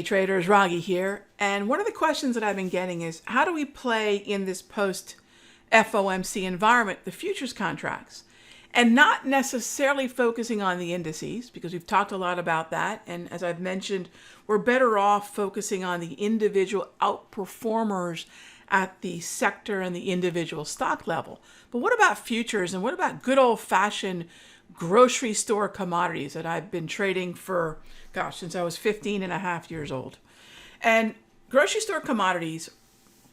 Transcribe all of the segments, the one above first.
Hey traders, Raghee here. And one of the questions that I've been getting is, how do we play in this post-FOMC environment the futures contracts? And not necessarily focusing on the indices, because we've talked a lot about that. And as I've mentioned, we're better off focusing on the individual outperformers at the sector and the individual stock level. But what about futures, and what about good old-fashioned grocery store commodities that I've been trading for, since I was 15 and a half years old? And grocery store commodities,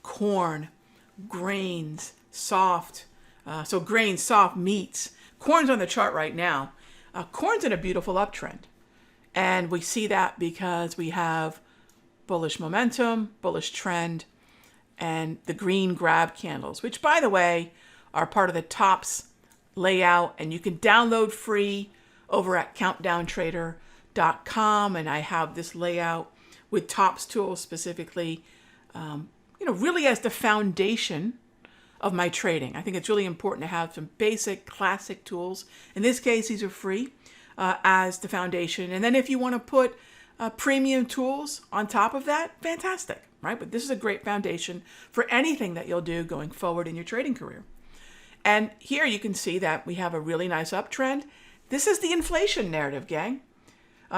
corn, grains, grains, soft meats. Corn's on the chart right now. Corn's in a beautiful uptrend. And we see that because we have bullish momentum, bullish trend, and the green grab candles, which, by the way, are part of the TOPS layout. And you can download free over at countdowntrader.com. And I have this layout with TOPS tools specifically, really as the foundation of my trading. I think it's really important to have some basic classic tools. In this case, these are free as the foundation. And then if you want to put premium tools on top of that, fantastic, right? But this is a great foundation for anything that you'll do going forward in your trading career. And here you can see that we have a really nice uptrend. This is the inflation narrative, gang.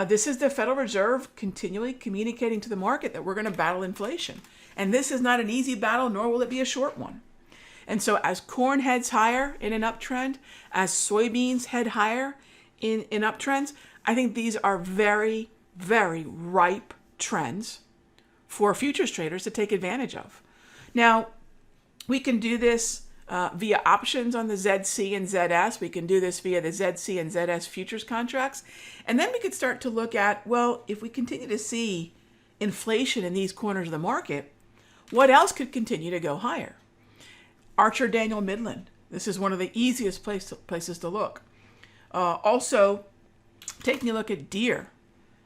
This is the Federal Reserve continually communicating to the market that we're going to battle inflation. And this is not an easy battle, nor will it be a short one. And so as corn heads higher in an uptrend, as soybeans head higher in uptrends, I think these are very, very ripe trends for futures traders to take advantage of. Now, we can do this via options on the ZC and ZS. We can do this via the ZC and ZS futures contracts. And then we could start to look at, well, if we continue to see inflation in these corners of the market, what else could continue to go higher? Archer Daniel Midland. This is one of the easiest places to look. Also, taking a look at Deere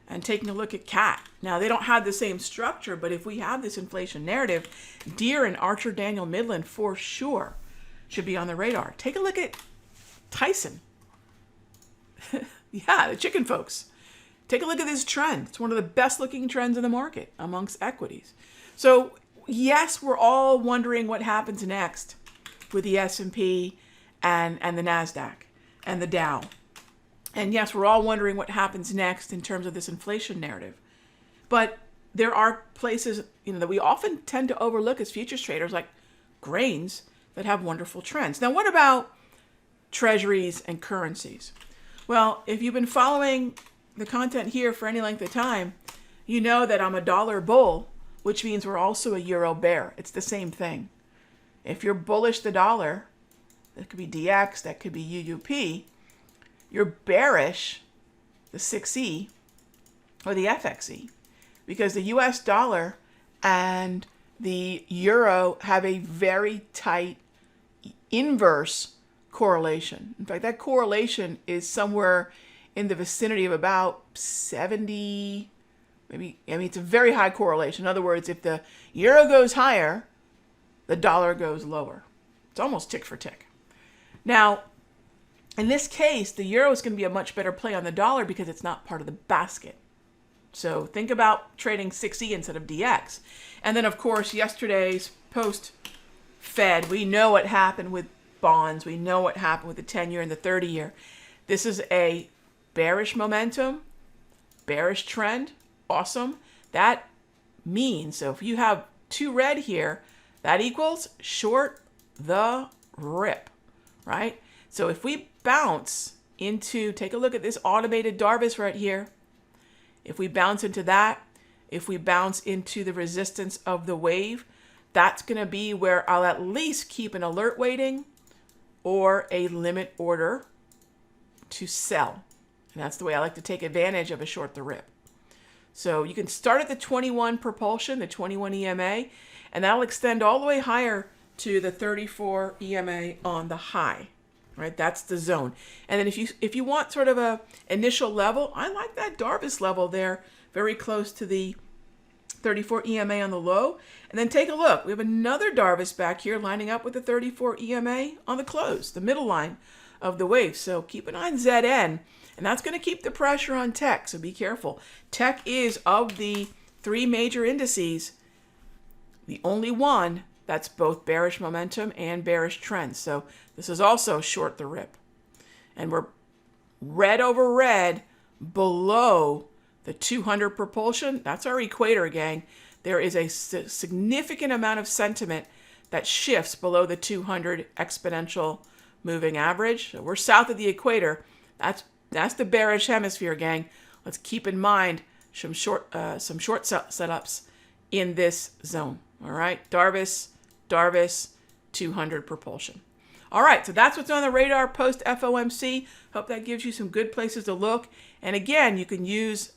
and taking a look at CAT. Now, they don't have the same structure, but if we have this inflation narrative, Deere and Archer Daniel Midland for sure should be on the radar. Take a look at Tyson. Yeah, the chicken folks. Take a look at this trend. It's one of the best looking trends in the market amongst equities. So yes, we're all wondering what happens next with the S&P and the NASDAQ and the Dow. And yes, we're all wondering what happens next in terms of this inflation narrative. But there are places, that we often tend to overlook as futures traders, like grains, that have wonderful trends. Now, what about treasuries and currencies? Well, if you've been following the content here for any length of time, you know that I'm a dollar bull, which means we're also a euro bear. It's the same thing. If you're bullish the dollar, that could be DX, that could be UUP. You're bearish the 6E or the FXE, because the US dollar and the euro have a very tight inverse correlation. In fact, that correlation is somewhere in the vicinity of about 70, it's a very high correlation. In other words, if the euro goes higher, the dollar goes lower. It's almost tick for tick. Now, in this case, the euro is going to be a much better play on the dollar because it's not part of the basket. So think about trading 6E instead of DX. And then, of course, yesterday's post-Fed, we know what happened with bonds. We know what happened with the 10-year and the 30-year. This is a bearish momentum, bearish trend. Awesome. That means, so if you have two red here, that equals short the rip, right? So if we bounce into, take a look at this automated Darvis right here. If we bounce into that, if we bounce into the resistance of the wave, that's going to be where I'll at least keep an alert waiting or a limit order to sell. And that's the way I like to take advantage of a short the rip. So you can start at the 21 propulsion, the 21 EMA, and that'll extend all the way higher to the 34 EMA on the high, right? That's the zone. And then if you want sort of a initial level, I like that Darvis level there, very close to the 34 EMA on the low. And then take a look. We have another Darvis back here lining up with the 34 EMA on the close, the middle line of the wave. So keep an eye on ZN, and that's going to keep the pressure on tech, so be careful. Tech is of the three major indices, the only one that's both bearish momentum and bearish trends. So this is also short the rip. And we're red over red below the 200 propulsion. That's our equator, gang. There is a significant amount of sentiment that shifts below the 200 exponential moving average. So we're south of the equator. That's the bearish hemisphere, gang. Let's keep in mind some short setups in this zone. All right, Darvis, 200 propulsion. All right, so that's what's on the radar post FOMC. Hope that gives you some good places to look. And again, you can use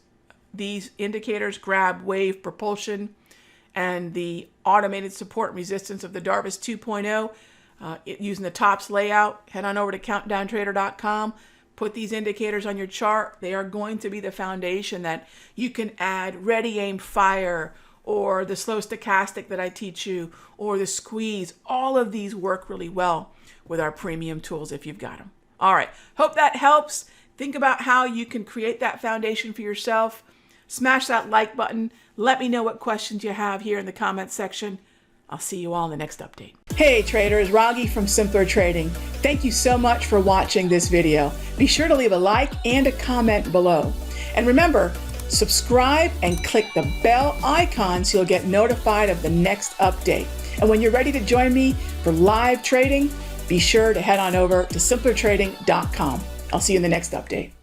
these indicators, grab wave propulsion and the automated support and resistance of the Darvis 2.0 using the tops layout. Head on over to countdowntrader.com. Put these indicators on your chart. They are going to be the foundation that you can add ready, aim, fire, or the slow stochastic that I teach you, or the squeeze. All of these work really well with our premium tools if you've got them. All right, hope that helps. Think about how you can create that foundation for yourself. Smash that like button. Let me know what questions you have here in the comments section. I'll see you all in the next update. Hey traders, Raghee from Simpler Trading. Thank you so much for watching this video. Be sure to leave a like and a comment below. And remember, subscribe and click the bell icon so you'll get notified of the next update. And when you're ready to join me for live trading, be sure to head on over to simplertrading.com. I'll see you in the next update.